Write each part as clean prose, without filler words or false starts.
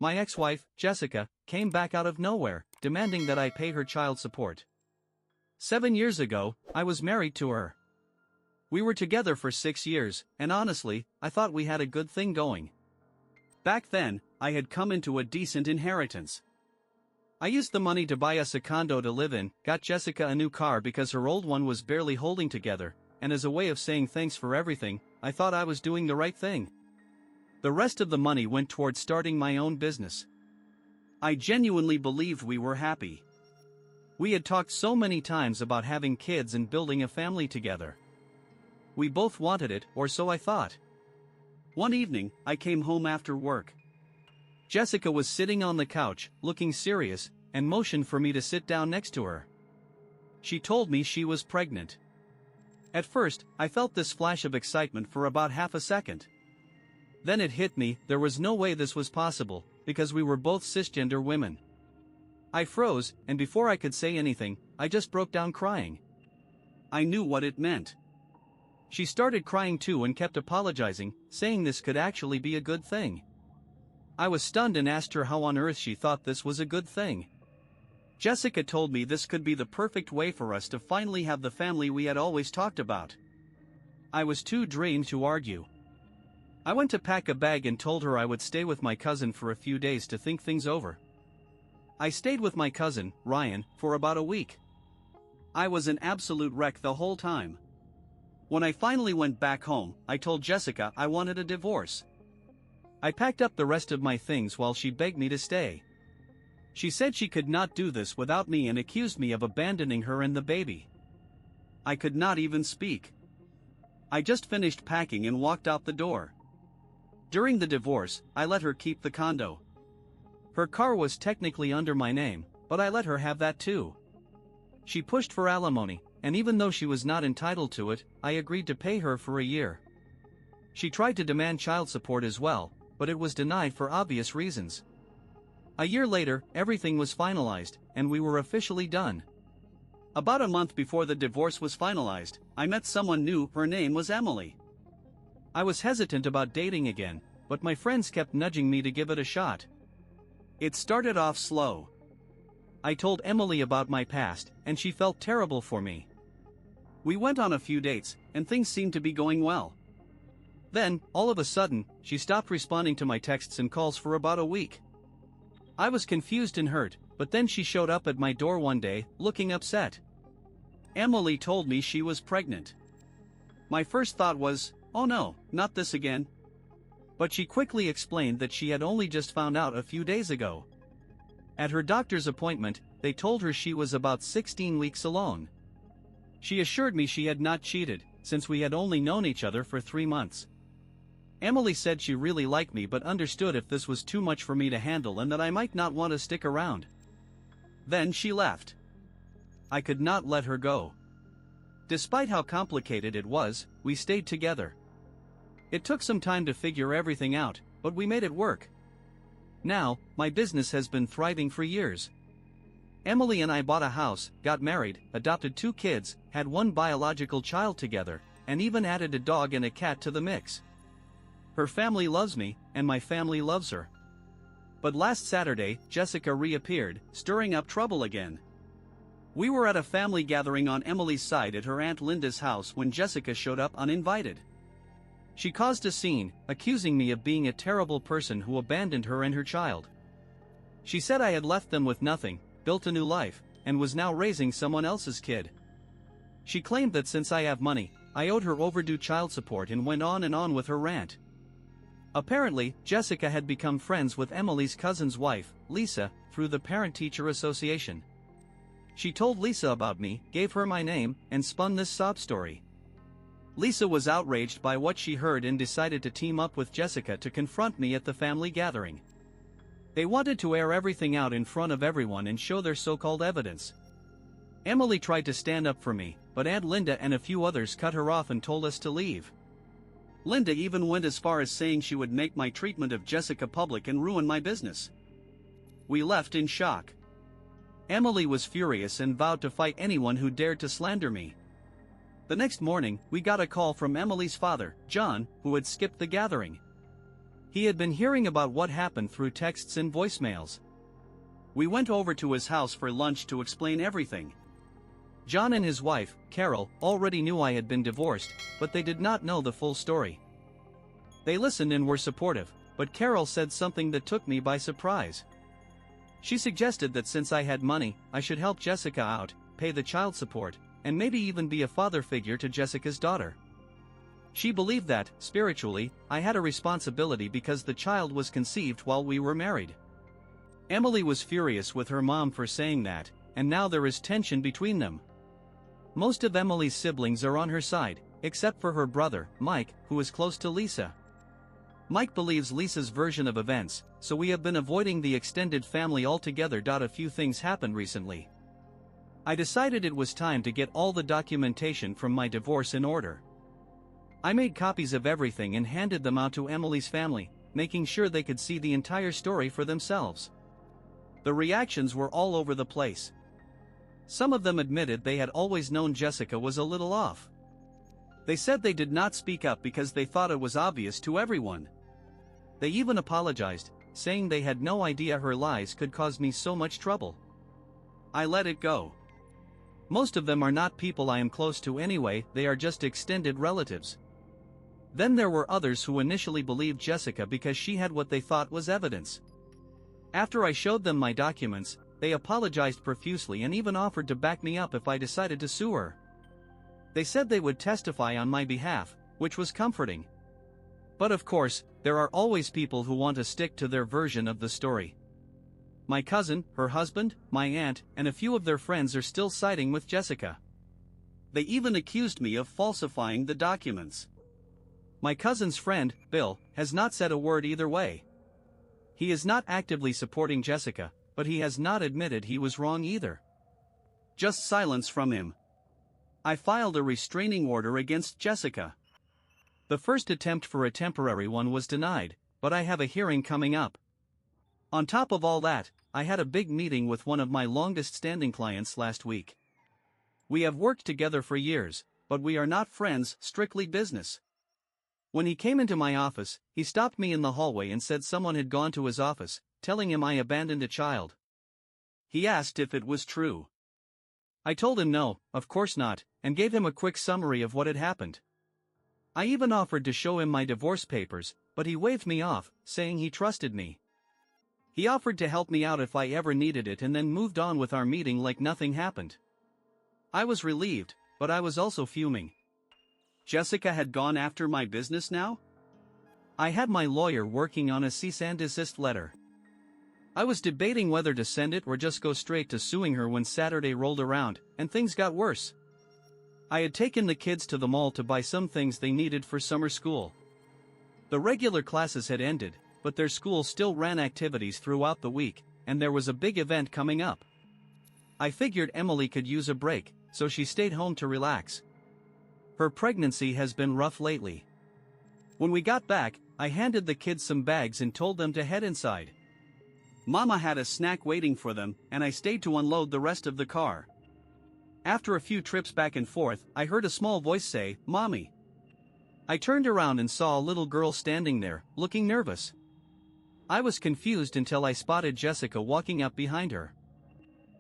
my ex-wife, Jessica, came back out of nowhere, demanding that I pay her child support. 7 years ago, I was married to her. We were together for 6 years, and honestly, I thought we had a good thing going. Back then, I had come into a decent inheritance. I used the money to buy us a condo to live in, got Jessica a new car because her old one was barely holding together, and as a way of saying thanks for everything, I thought I was doing the right thing. The rest of the money went towards starting my own business. I genuinely believed we were happy. We had talked so many times about having kids and building a family together. We both wanted it, or so I thought. One evening, I came home after work. Jessica was sitting on the couch, looking serious, and motioned for me to sit down next to her. She told me she was pregnant. At first, I felt this flash of excitement for about half a second. Then it hit me, there was no way this was possible, because we were both cisgender women. I froze, and before I could say anything, I just broke down crying. I knew what it meant. She started crying too and kept apologizing, saying this could actually be a good thing. I was stunned and asked her how on earth she thought this was a good thing. Jessica told me this could be the perfect way for us to finally have the family we had always talked about. I was too drained to argue. I went to pack a bag and told her I would stay with my cousin for a few days to think things over. I stayed with my cousin, Ryan, for about a week. I was an absolute wreck the whole time. When I finally went back home, I told Jessica I wanted a divorce. I packed up the rest of my things while she begged me to stay. She said she could not do this without me and accused me of abandoning her and the baby. I could not even speak. I just finished packing and walked out the door. During the divorce, I let her keep the condo. Her car was technically under my name, but I let her have that too. She pushed for alimony, and even though she was not entitled to it, I agreed to pay her for a year. She tried to demand child support as well, but it was denied for obvious reasons. A year later, everything was finalized, and we were officially done. About a month before the divorce was finalized, I met someone new. Her name was Emily. I was hesitant about dating again, but my friends kept nudging me to give it a shot. It started off slow. I told Emily about my past, and she felt terrible for me. We went on a few dates, and things seemed to be going well. Then, all of a sudden, she stopped responding to my texts and calls for about a week. I was confused and hurt, but then she showed up at my door one day, looking upset. Emily told me she was pregnant. My first thought was, oh no, not this again. But she quickly explained that she had only just found out a few days ago. At her doctor's appointment, they told her she was about 16 weeks alone. She assured me she had not cheated, since we had only known each other for 3 months. Emily said she really liked me but understood if this was too much for me to handle and that I might not want to stick around. Then she left. I could not let her go. Despite how complicated it was, we stayed together. It took some time to figure everything out, but we made it work. Now, my business has been thriving for years. Emily and I bought a house, got married, adopted 2 kids, had 1 biological child together, and even added a dog and a cat to the mix. Her family loves me, and my family loves her. But last Saturday, Jessica reappeared, stirring up trouble again. We were at a family gathering on Emily's side at her Aunt Linda's house when Jessica showed up uninvited. She caused a scene, accusing me of being a terrible person who abandoned her and her child. She said I had left them with nothing, built a new life, and was now raising someone else's kid. She claimed that since I have money, I owed her overdue child support and went on with her rant. Apparently, Jessica had become friends with Emily's cousin's wife, Lisa, through the Parent-Teacher Association. She told Lisa about me, gave her my name, and spun this sob story. Lisa was outraged by what she heard and decided to team up with Jessica to confront me at the family gathering. They wanted to air everything out in front of everyone and show their so-called evidence. Emily tried to stand up for me, but Aunt Linda and a few others cut her off and told us to leave. Linda even went as far as saying she would make my treatment of Jessica public and ruin my business. We left in shock. Emily was furious and vowed to fight anyone who dared to slander me. The next morning, we got a call from Emily's father, John, who had skipped the gathering. He had been hearing about what happened through texts and voicemails. We went over to his house for lunch to explain everything. John and his wife, Carol, already knew I had been divorced, but they did not know the full story. They listened and were supportive, but Carol said something that took me by surprise. She suggested that since I had money, I should help Jessica out, pay the child support, and maybe even be a father figure to Jessica's daughter. She believed that, spiritually, I had a responsibility because the child was conceived while we were married. Emily was furious with her mom for saying that, and now there is tension between them. Most of Emily's siblings are on her side, except for her brother, Mike, who is close to Lisa. Mike believes Lisa's version of events, so we have been avoiding the extended family altogether. A few things happened recently. I decided it was time to get all the documentation from my divorce in order. I made copies of everything and handed them out to Emily's family, making sure they could see the entire story for themselves. The reactions were all over the place. Some of them admitted they had always known Jessica was a little off. They said they did not speak up because they thought it was obvious to everyone. They even apologized, saying they had no idea her lies could cause me so much trouble. I let it go. Most of them are not people I am close to anyway, they are just extended relatives. Then there were others who initially believed Jessica because she had what they thought was evidence. After I showed them my documents, they apologized profusely and even offered to back me up if I decided to sue her. They said they would testify on my behalf, which was comforting. But of course, there are always people who want to stick to their version of the story. My cousin, her husband, my aunt, and a few of their friends are still siding with Jessica. They even accused me of falsifying the documents. My cousin's friend, Bill, has not said a word either way. He is not actively supporting Jessica, but he has not admitted he was wrong either. Just silence from him. I filed a restraining order against Jessica. The first attempt for a temporary one was denied, but I have a hearing coming up. On top of all that, I had a big meeting with one of my longest-standing clients last week. We have worked together for years, but we are not friends, strictly business. When he came into my office, he stopped me in the hallway and said someone had gone to his office, telling him I abandoned a child. He asked if it was true. I told him no, of course not, and gave him a quick summary of what had happened. I even offered to show him my divorce papers, but he waved me off, saying he trusted me. He offered to help me out if I ever needed it and then moved on with our meeting like nothing happened. I was relieved, but I was also fuming. Jessica had gone after my business now? I had my lawyer working on a cease and desist letter. I was debating whether to send it or just go straight to suing her when Saturday rolled around, and things got worse. I had taken the kids to the mall to buy some things they needed for summer school. The regular classes had ended, but their school still ran activities throughout the week, and there was a big event coming up. I figured Emily could use a break, so she stayed home to relax. Her pregnancy has been rough lately. When we got back, I handed the kids some bags and told them to head inside. Mama had a snack waiting for them, and I stayed to unload the rest of the car. After a few trips back and forth, I heard a small voice say, "Mommy." I turned around and saw a little girl standing there, looking nervous. I was confused until I spotted Jessica walking up behind her.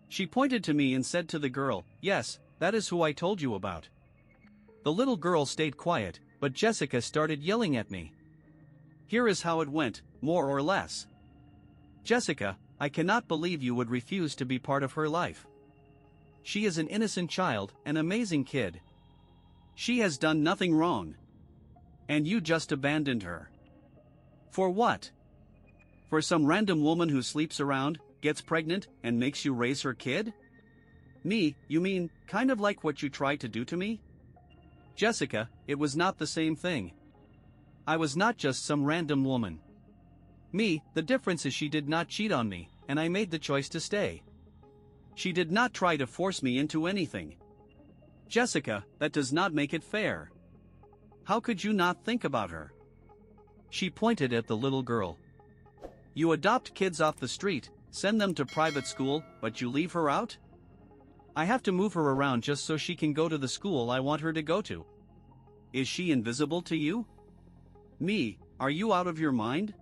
She pointed to me and said to the girl, "Yes, that is who I told you about." The little girl stayed quiet, but Jessica started yelling at me. Here is how it went, more or less. "Jessica, I cannot believe you would refuse to be part of her life. She is an innocent child, an amazing kid. She has done nothing wrong. And you just abandoned her. For what? For some random woman who sleeps around, gets pregnant, and makes you raise her kid? Me, you mean, kind of like what you tried to do to me? Jessica, it was not the same thing. I was not just some random woman. Me, the difference is she did not cheat on me, and I made the choice to stay. She did not try to force me into anything. Jessica, that does not make it fair. How could you not think about her?" She pointed at the little girl. "You adopt kids off the street, send them to private school, but you leave her out? I have to move her around just so she can go to the school I want her to go to. Is she invisible to you? Me, are you out of your mind?"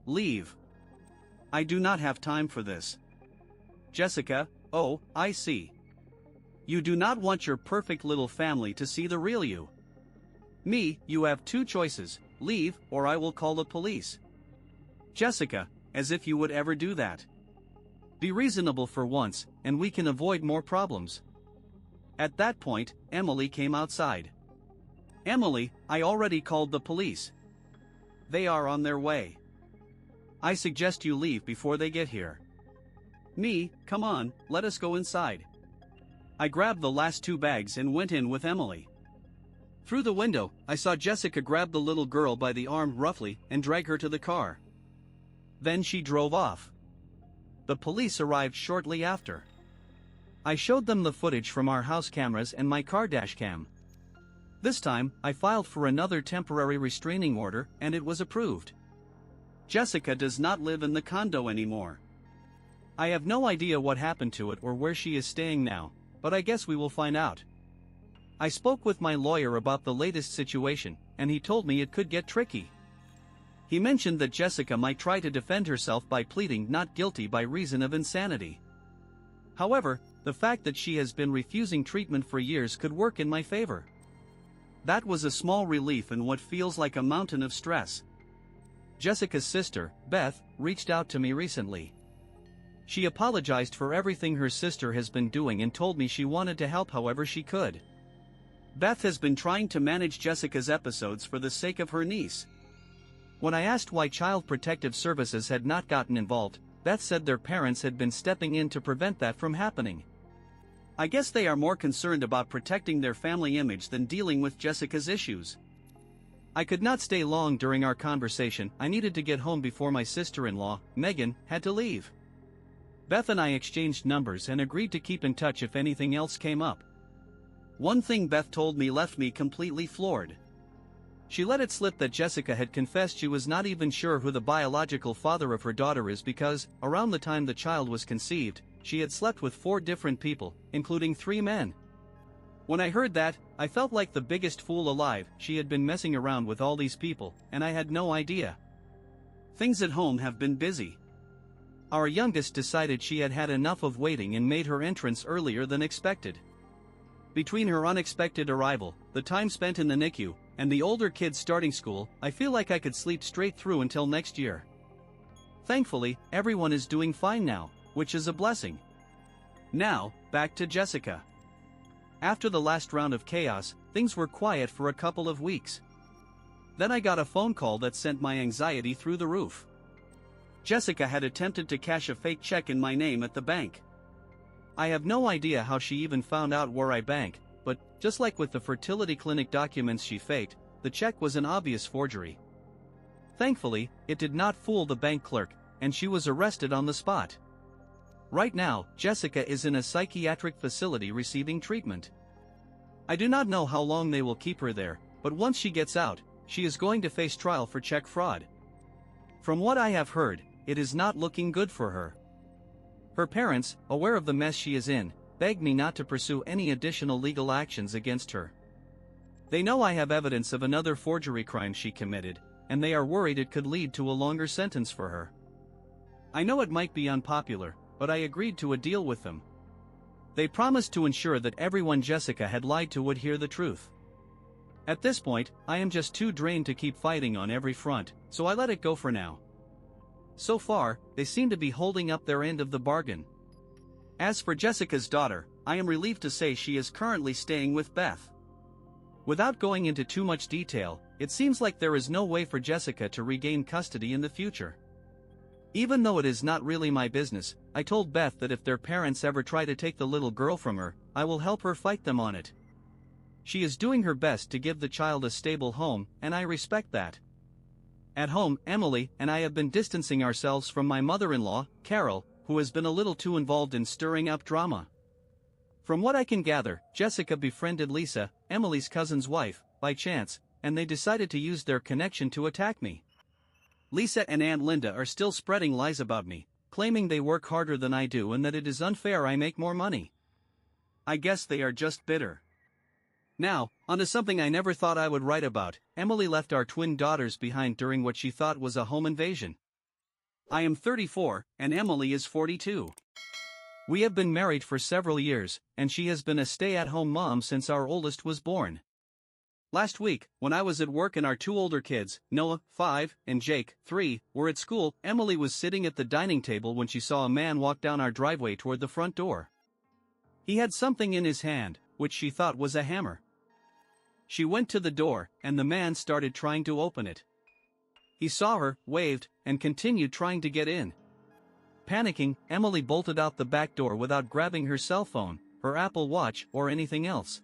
leave. I do not have time for this. Jessica, oh, I see. You do not want your perfect little family to see the real you. Me, you have two choices, leave or I will call the police. Jessica, as if you would ever do that. Be reasonable for once, and we can avoid more problems. At that point, Emily came outside. Emily, I already called the police. They are on their way. I suggest you leave before they get here. Me, come on, let us go inside. I grabbed the last two bags and went in with Emily. Through the window, I saw Jessica grab the little girl by the arm roughly and drag her to the car. Then she drove off. The police arrived shortly after. I showed them the footage from our house cameras and my car dash cam. This time, I filed for another temporary restraining order and it was approved. Jessica does not live in the condo anymore. I have no idea what happened to it or where she is staying now, but I guess we will find out. I spoke with my lawyer about the latest situation, and he told me it could get tricky. He mentioned that Jessica might try to defend herself by pleading not guilty by reason of insanity. However, the fact that she has been refusing treatment for years could work in my favor. That was a small relief in what feels like a mountain of stress. Jessica's sister, Beth, reached out to me recently. She apologized for everything her sister has been doing and told me she wanted to help however she could. Beth has been trying to manage Jessica's episodes for the sake of her niece. When I asked why Child Protective Services had not gotten involved, Beth said their parents had been stepping in to prevent that from happening. I guess they are more concerned about protecting their family image than dealing with Jessica's issues. I could not stay long during our conversation. I needed to get home before my sister-in-law, Megan, had to leave. Beth and I exchanged numbers and agreed to keep in touch if anything else came up. One thing Beth told me left me completely floored. She let it slip that Jessica had confessed she was not even sure who the biological father of her daughter is because, around the time the child was conceived, she had slept with 4 different people, including 3 men. When I heard that, I felt like the biggest fool alive. She had been messing around with all these people, and I had no idea. Things at home have been busy. Our youngest decided she had had enough of waiting and made her entrance earlier than expected. Between her unexpected arrival, the time spent in the NICU, and the older kids starting school, I feel like I could sleep straight through until next year. Thankfully, everyone is doing fine now, which is a blessing. Now, back to Jessica. After the last round of chaos, things were quiet for a couple of weeks. Then I got a phone call that sent my anxiety through the roof. Jessica had attempted to cash a fake check in my name at the bank. I have no idea how she even found out where I bank, but, just like with the fertility clinic documents she faked, the check was an obvious forgery. Thankfully, it did not fool the bank clerk, and she was arrested on the spot. Right now, Jessica is in a psychiatric facility receiving treatment. I do not know how long they will keep her there, but once she gets out, she is going to face trial for check fraud. From what I have heard, it is not looking good for her. Her parents, aware of the mess she is in, begged me not to pursue any additional legal actions against her. They know I have evidence of another forgery crime she committed, and they are worried it could lead to a longer sentence for her. I know it might be unpopular, but I agreed to a deal with them. They promised to ensure that everyone Jessica had lied to would hear the truth. At this point, I am just too drained to keep fighting on every front, so I let it go for now. So far, they seem to be holding up their end of the bargain. As for Jessica's daughter, I am relieved to say she is currently staying with Beth. Without going into too much detail, it seems like there is no way for Jessica to regain custody in the future. Even though it is not really my business, I told Beth that if their parents ever try to take the little girl from her, I will help her fight them on it. She is doing her best to give the child a stable home, and I respect that. At home, Emily and I have been distancing ourselves from my mother-in-law, Carol, who has been a little too involved in stirring up drama. From what I can gather, Jessica befriended Lisa, Emily's cousin's wife, by chance, and they decided to use their connection to attack me. Lisa and Aunt Linda are still spreading lies about me, claiming they work harder than I do and that it is unfair I make more money. I guess they are just bitter. Now, onto something I never thought I would write about. Emily left our twin daughters behind during what she thought was a home invasion. I am 34, and Emily is 42. We have been married for several years, and she has been a stay-at-home mom since our oldest was born. Last week, when I was at work and our two older kids, Noah, 5, and Jake, 3, were at school, Emily was sitting at the dining table when she saw a man walk down our driveway toward the front door. He had something in his hand, which she thought was a hammer. She went to the door, and the man started trying to open it. He saw her, waved, and continued trying to get in. Panicking, Emily bolted out the back door without grabbing her cell phone, her Apple Watch, or anything else.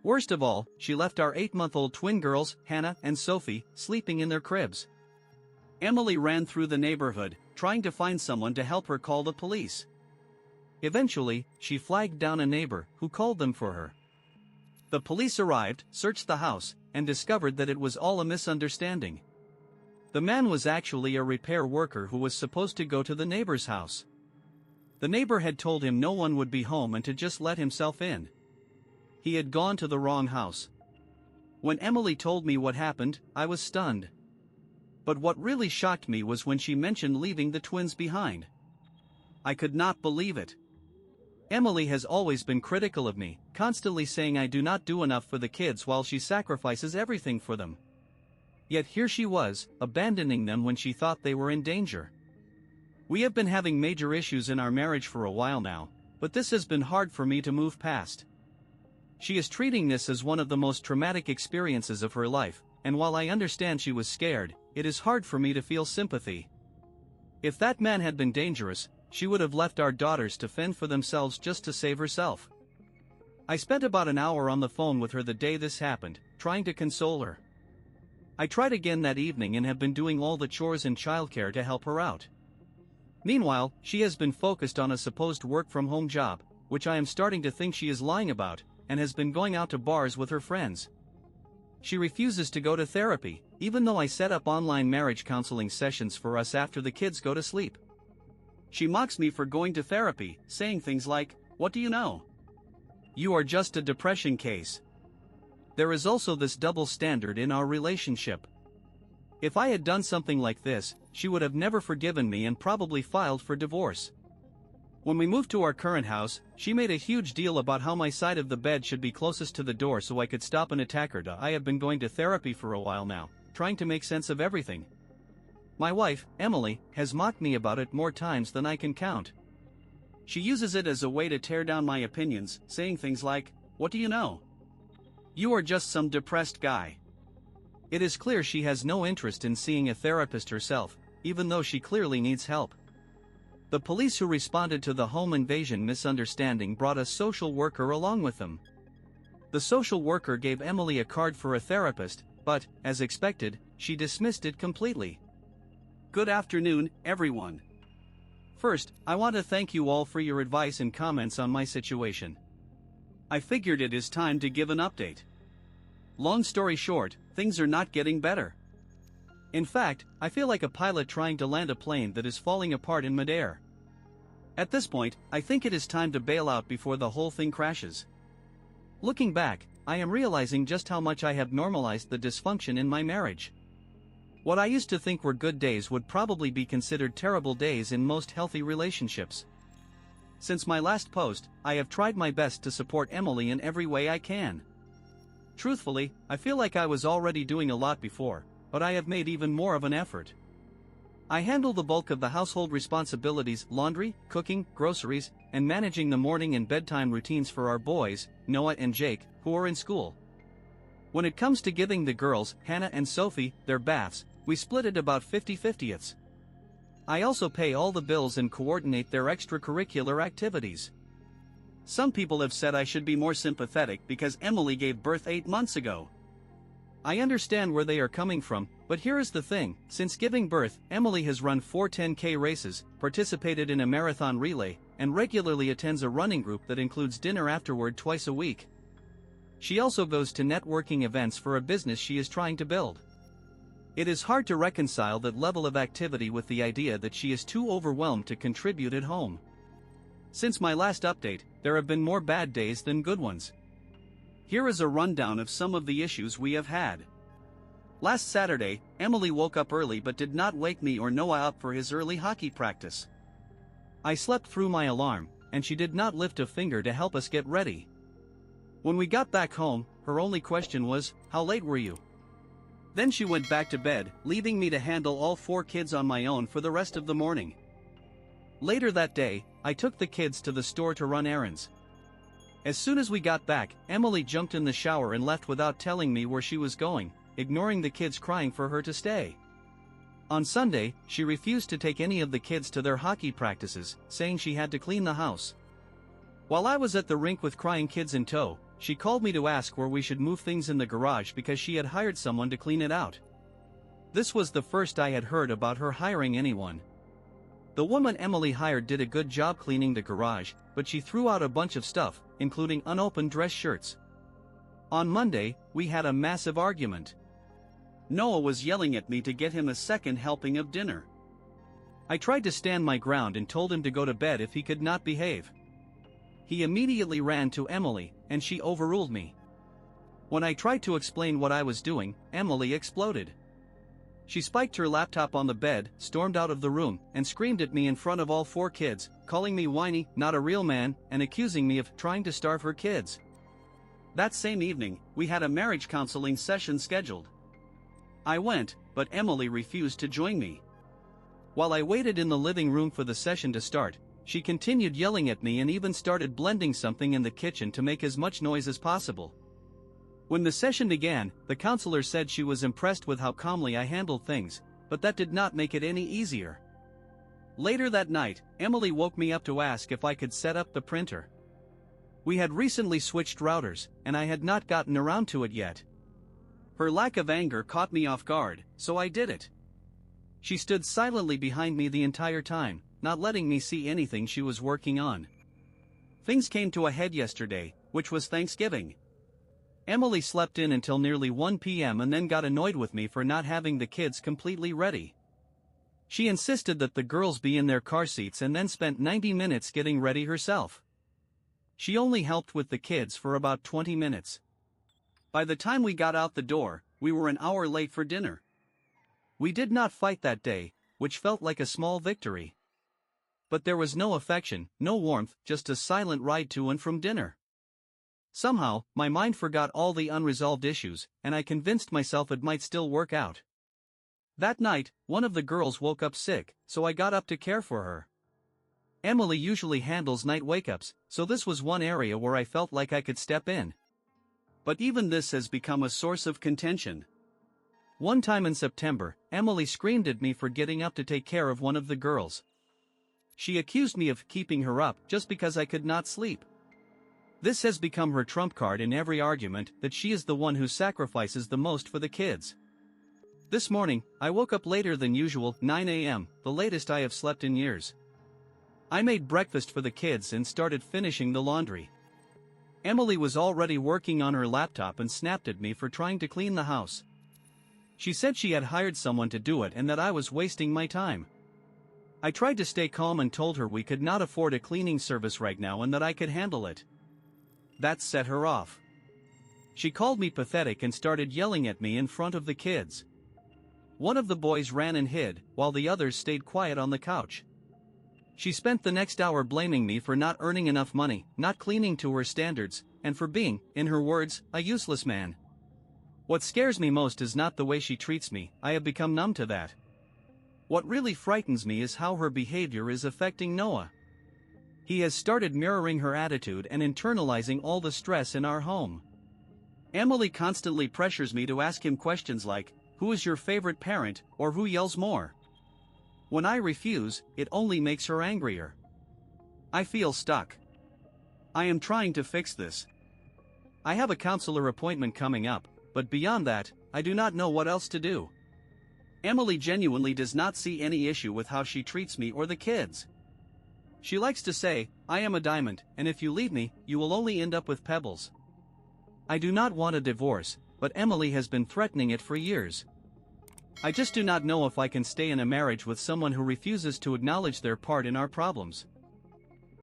Worst of all, she left our 8-month-old twin girls, Hannah and Sophie, sleeping in their cribs. Emily ran through the neighborhood, trying to find someone to help her call the police. Eventually, she flagged down a neighbor, who called them for her. The police arrived, searched the house, and discovered that it was all a misunderstanding. The man was actually a repair worker who was supposed to go to the neighbor's house. The neighbor had told him no one would be home and to just let himself in. He had gone to the wrong house. When Emily told me what happened, I was stunned. But what really shocked me was when she mentioned leaving the twins behind. I could not believe it. Emily has always been critical of me, constantly saying I do not do enough for the kids while she sacrifices everything for them. Yet here she was, abandoning them when she thought they were in danger. We have been having major issues in our marriage for a while now, but this has been hard for me to move past. She is treating this as one of the most traumatic experiences of her life, and while I understand she was scared, it is hard for me to feel sympathy. If that man had been dangerous, she would have left our daughters to fend for themselves just to save herself. I spent about an hour on the phone with her the day this happened, trying to console her. I tried again that evening and have been doing all the chores and childcare to help her out. Meanwhile, she has been focused on a supposed work-from-home job, which I am starting to think she is lying about, and has been going out to bars with her friends. She refuses to go to therapy, even though I set up online marriage counseling sessions for us after the kids go to sleep. She mocks me for going to therapy, saying things like, "What do you know? You are just a depression case." There is also this double standard in our relationship. If I had done something like this, she would have never forgiven me and probably filed for divorce. When we moved to our current house, she made a huge deal about how my side of the bed should be closest to the door so I could stop an attacker. I have been going to therapy for a while now, trying to make sense of everything. My wife, Emily, has mocked me about it more times than I can count. She uses it as a way to tear down my opinions, saying things like, "What do you know? You are just some depressed guy." It is clear she has no interest in seeing a therapist herself, even though she clearly needs help. The police who responded to the home invasion misunderstanding brought a social worker along with them. The social worker gave Emily a card for a therapist, but, as expected, she dismissed it completely. Good afternoon, everyone. First, I want to thank you all for your advice and comments on my situation. I figured it is time to give an update. Long story short, things are not getting better. In fact, I feel like a pilot trying to land a plane that is falling apart in midair. At this point, I think it is time to bail out before the whole thing crashes. Looking back, I am realizing just how much I have normalized the dysfunction in my marriage. What I used to think were good days would probably be considered terrible days in most healthy relationships. Since my last post, I have tried my best to support Emily in every way I can. Truthfully, I feel like I was already doing a lot before, but I have made even more of an effort. I handle the bulk of the household responsibilities: laundry, cooking, groceries, and managing the morning and bedtime routines for our boys, Noah and Jake, who are in school. When it comes to giving the girls, Hannah and Sophie, their baths, we split it about 50-50. I also pay all the bills and coordinate their extracurricular activities. Some people have said I should be more sympathetic because Emily gave birth 8 months ago. I understand where they are coming from, but here is the thing: since giving birth, Emily has run 4 10K races, participated in a marathon relay, and regularly attends a running group that includes dinner afterward twice a week. She also goes to networking events for a business she is trying to build. It is hard to reconcile that level of activity with the idea that she is too overwhelmed to contribute at home. Since my last update, there have been more bad days than good ones. Here is a rundown of some of the issues we have had. Last Saturday, Emily woke up early but did not wake me or Noah up for his early hockey practice. I slept through my alarm, and she did not lift a finger to help us get ready. When we got back home, her only question was, "How late were you?" Then she went back to bed, leaving me to handle all 4 kids on my own for the rest of the morning. Later that day, I took the kids to the store to run errands. As soon as we got back, Emily jumped in the shower and left without telling me where she was going, ignoring the kids crying for her to stay. On Sunday, she refused to take any of the kids to their hockey practices, saying she had to clean the house. While I was at the rink with crying kids in tow, she called me to ask where we should move things in the garage because she had hired someone to clean it out. This was the first I had heard about her hiring anyone. The woman Emily hired did a good job cleaning the garage, but she threw out a bunch of stuff, including unopened dress shirts. On Monday, we had a massive argument. Noah was yelling at me to get him a second helping of dinner. I tried to stand my ground and told him to go to bed if he could not behave. He immediately ran to Emily, and she overruled me. When I tried to explain what I was doing, Emily exploded. She spiked her laptop on the bed, stormed out of the room, and screamed at me in front of all 4 kids, calling me whiny, not a real man, and accusing me of trying to starve her kids. That same evening, we had a marriage counseling session scheduled. I went, but Emily refused to join me. While I waited in the living room for the session to start, she continued yelling at me and even started blending something in the kitchen to make as much noise as possible. When the session began, the counselor said she was impressed with how calmly I handled things, but that did not make it any easier. Later that night, Emily woke me up to ask if I could set up the printer. We had recently switched routers, and I had not gotten around to it yet. Her lack of anger caught me off guard, so I did it. She stood silently behind me the entire time, not letting me see anything she was working on. Things came to a head yesterday, which was Thanksgiving. Emily slept in until nearly 1 p.m. and then got annoyed with me for not having the kids completely ready. She insisted that the girls be in their car seats and then spent 90 minutes getting ready herself. She only helped with the kids for about 20 minutes. By the time we got out the door, we were an hour late for dinner. We did not fight that day, which felt like a small victory. But there was no affection, no warmth, just a silent ride to and from dinner. Somehow, my mind forgot all the unresolved issues, and I convinced myself it might still work out. That night, one of the girls woke up sick, so I got up to care for her. Emily usually handles night wake-ups, so this was one area where I felt like I could step in. But even this has become a source of contention. One time in September, Emily screamed at me for getting up to take care of one of the girls. She accused me of keeping her up just because I could not sleep. This has become her trump card in every argument, that she is the one who sacrifices the most for the kids. This morning, I woke up later than usual, 9 a.m., the latest I have slept in years. I made breakfast for the kids and started finishing the laundry. Emily was already working on her laptop and snapped at me for trying to clean the house. She said she had hired someone to do it and that I was wasting my time. I tried to stay calm and told her we could not afford a cleaning service right now and that I could handle it. That set her off. She called me pathetic and started yelling at me in front of the kids. One of the boys ran and hid, while the others stayed quiet on the couch. She spent the next hour blaming me for not earning enough money, not cleaning to her standards, and for being, in her words, a useless man. What scares me most is not the way she treats me. I have become numb to that. What really frightens me is how her behavior is affecting Noah. He has started mirroring her attitude and internalizing all the stress in our home. Emily constantly pressures me to ask him questions like, "Who is your favorite parent?" or "Who yells more?" When I refuse, it only makes her angrier. I feel stuck. I am trying to fix this. I have a counselor appointment coming up, but beyond that, I do not know what else to do. Emily genuinely does not see any issue with how she treats me or the kids. She likes to say, "I am a diamond, and if you leave me, you will only end up with pebbles." I do not want a divorce, but Emily has been threatening it for years. I just do not know if I can stay in a marriage with someone who refuses to acknowledge their part in our problems.